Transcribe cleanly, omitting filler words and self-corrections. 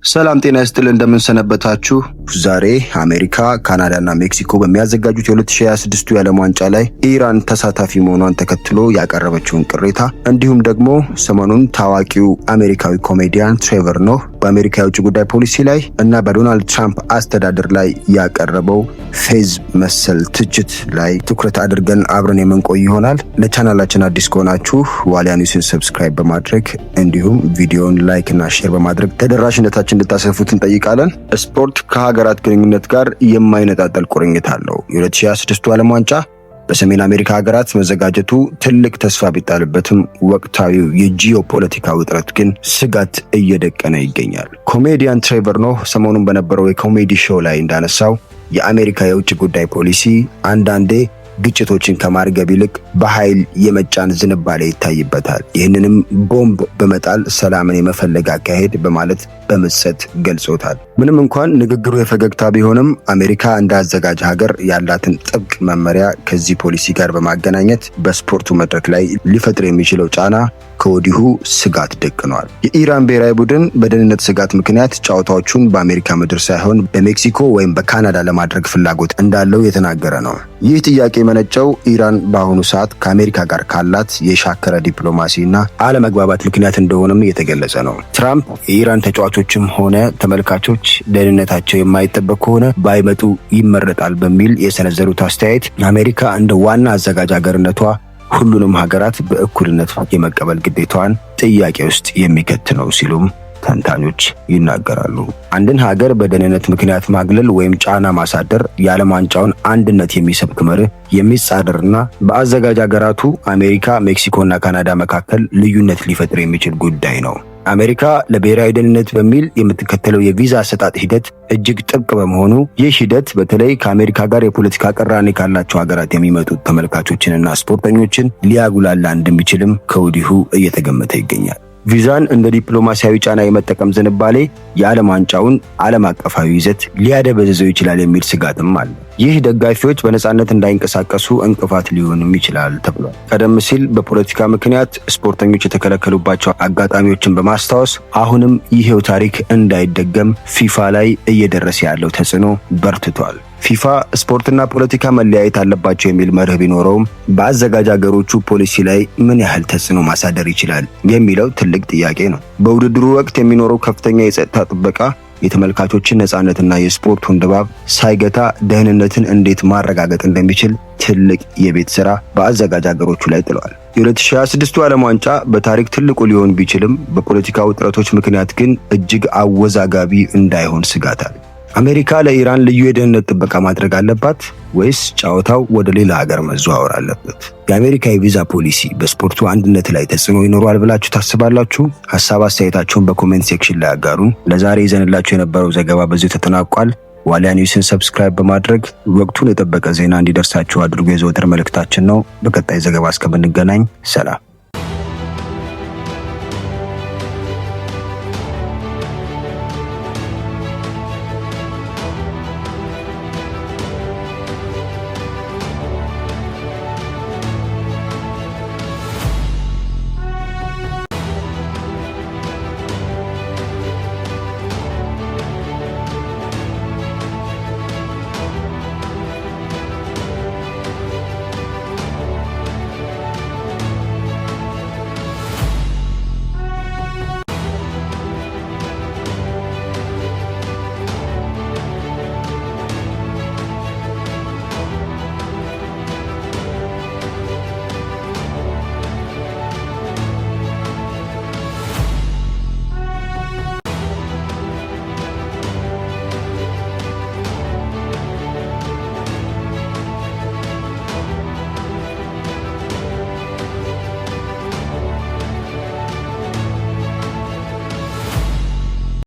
ሰላም ጤና ይስጥልን እንደምን ሰነበታችሁ። ዛሬ አሜሪካ፣ ካናዳና ሜክሲኮ በሚያዘጋጁት የ2026 የዓለም ዋንጫ ላይ ኢራን ተሳታፊ መሆኗን ተከትሎ ያቀረበችውን ቅሬታ እንዲሁም ደግሞ ሰሞኑን ታዋቂው አሜሪካዊ ኮሜዲያን ትሬቨር ኖህ በአሜሪካ የውጭ ጉዳይ ፖሊሲ ላይ እና በዶናልድ ትራምፕ አስተዳደር ላይ ያቀረበው ፌዝ መሰል ትችት ላይ ትኩረት አድርገን አብረን የምንቆይ ይሆናል። ለቻናላችን አዲስ ከሆናችሁ ዋሊያ ኒውስን ሰብስክራይብ በማድረግ እንዲሁም ቪዲዮውን ላይክ እና ሼር በማድረግ ተደራሽነታችን እንድታሰፉት እንጠይቃለን። ስፖርት ከሀገራት ግንኙነት ጋር የማይነጣጠል ቁርኝት አለው። የ2026 ዓለም ዋንጫ በሰሜን አሜሪካ ሀገራት መዘጋጀቱ ትልቅ ተስፋ ቢጣልበትም ወቅታዊው የጂኦፖለቲካ ውጥረት ግን ስጋት እየደቀነ ይገኛል። ኮሜዲያን ትሬቨር ኖህ ሰሞኑን በነበረው የኮሜዲ ሾው ላይ እንዳነሳው የአሜሪካ የውጭ ጉዳይ ፖሊሲ አንዳንዴ ግጭቶችን ከማርገብ ይልቅ በኃይል የመጫን ዝንባሌ ይታይበታል። ይህንንም ቦምብ በመጣል ሰላምን የመፈለግ አካሄድ በማለት በምጸት ገልጾታል። ምንም እንኳን ንግግሩ የፈገግታ ቢሆንም አሜሪካ እንደ አዘጋጅ ሀገር ያላትን ጥብቅ መመሪያ ከዚህ ፖሊሲ ጋር በማገናኘት በስፖርቱ መድረክ ላይ ሊፈጥር የሚችለው ጫና ከወዲሁ ስጋት ደቅኗል። የኢራን ብሔራዊ ቡድን በደህንነት ስጋት ምክንያት ጨዋታዎቹን በአሜሪካ ምድር ሳይሆን በሜክሲኮ ወይም በካናዳ ለማድረግ ፍላጎት እንዳለው የተናገረ ነው። ይህ ጥያቄ የመነጨው ኢራን በአሁኑ ሰዓት ከአሜሪካ ጋር ካላት የሻከረ ዲፕሎማሲና አለመግባባት ምክንያት እንደሆነም እየተገለጸ ነው። ትራምፕ የኢራን ተጫዋቾችም ሆነ ተመልካቾች ደህንነታቸው የማይጠበቅ ከሆነ ባይመጡ ይመረጣል በሚል የሰነዘሩት አስተያየት አሜሪካ እንደ ዋና አዘጋጅ ሀገርነቷ ሁሉንም ሀገራት በእኩልነት የመቀበል ግዴታዋን ጥያቄ ውስጥ የሚከት ነው ሲሉም ተንታኞች ይናገራሉ። አንድን ሀገር በደህንነት ምክንያት ማግለል ወይም ጫና ማሳደር የዓለም ዋንጫውን አንድነት የሚሰብክ መርህ የሚጻረርና በአዘጋጅ ሀገራቱ አሜሪካ፣ ሜክሲኮና ካናዳ መካከል ልዩነት ሊፈጥር የሚችል ጉዳይ ነው። አሜሪካ ለብሔራዊ ደህንነት በሚል የምትከተለው የቪዛ አሰጣጥ ሂደት እጅግ ጥብቅ በመሆኑ ይህ ሂደት በተለይ ከአሜሪካ ጋር የፖለቲካ ቅራኔ ካላቸው ሀገራት የሚመጡት ተመልካቾችንና ስፖርተኞችን ሊያጉላላ እንደሚችልም ከወዲሁ እየተገመተ ይገኛል። ቪዛን እንደ ዲፕሎማሲያዊ ጫና የመጠቀም ዝንባሌ የዓለም ዋንጫውን ዓለም አቀፋዊ ይዘት ሊያደበዝዘው ይችላል የሚል ስጋትም አለ። ይህ ደጋፊዎች በነጻነት እንዳይንቀሳቀሱ እንቅፋት ሊሆንም ይችላል ተብሏል። ቀደም ሲል በፖለቲካ ምክንያት ስፖርተኞች የተከለከሉባቸው አጋጣሚዎችን በማስታወስ አሁንም ይሄው ታሪክ እንዳይደገም ፊፋ ላይ እየደረሰ ያለው ተጽዕኖ በርትቷል። ፊፋ ስፖርትና ፖለቲካ መለያየት አለባቸው የሚል መርህ ቢኖረውም በአዘጋጅ ሀገሮቹ ፖሊሲ ላይ ምን ያህል ተጽዕኖ ማሳደር ይችላል የሚለው ትልቅ ጥያቄ ነው። በውድድሩ ወቅት የሚኖረው ከፍተኛ የጸጥታ ጥበቃ የተመልካቾችን ነጻነትና የስፖርቱን ድባብ ሳይገታ ደህንነትን እንዴት ማረጋገጥ እንደሚችል ትልቅ የቤት ስራ በአዘጋጅ ሀገሮቹ ላይ ጥለዋል። የ2026 ዓለም ዋንጫ በታሪክ ትልቁ ሊሆን ቢችልም በፖለቲካ ውጥረቶች ምክንያት ግን እጅግ አወዛጋቢ እንዳይሆን ስጋት አለ። አሜሪካ ለኢራን ልዩ የደህንነት ጥበቃ ማድረግ አለባት ወይስ ጨዋታው ወደ ሌላ ሀገር መዘዋወር አለበት? የአሜሪካ የቪዛ ፖሊሲ በስፖርቱ አንድነት ላይ ተጽዕኖ ይኖረዋል ብላችሁ ታስባላችሁ? ሀሳብ አስተያየታችሁን በኮሜንት ሴክሽን ላይ አጋሩን። ለዛሬ ይዘንላችሁ የነበረው ዘገባ በዚሁ ተጠናቋል። ዋሊያ ኒውስን ሰብስክራይብ በማድረግ ወቅቱን የጠበቀ ዜና እንዲደርሳችሁ አድርጎ የዘወትር መልእክታችን ነው። በቀጣይ ዘገባ እስከምንገናኝ ሰላም።